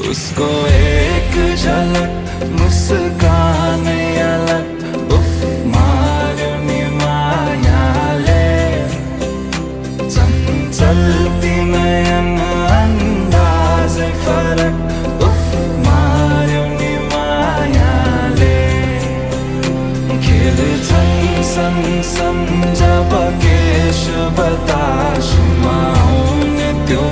उसको एक झलक मुस्कान अलग उफ मारुनी मायाले चंचलती नयन अंदाज फरक उफ मारुनी मायाले खेल्छन् सँगसँगै जब केश बतासुमा आउने त्यो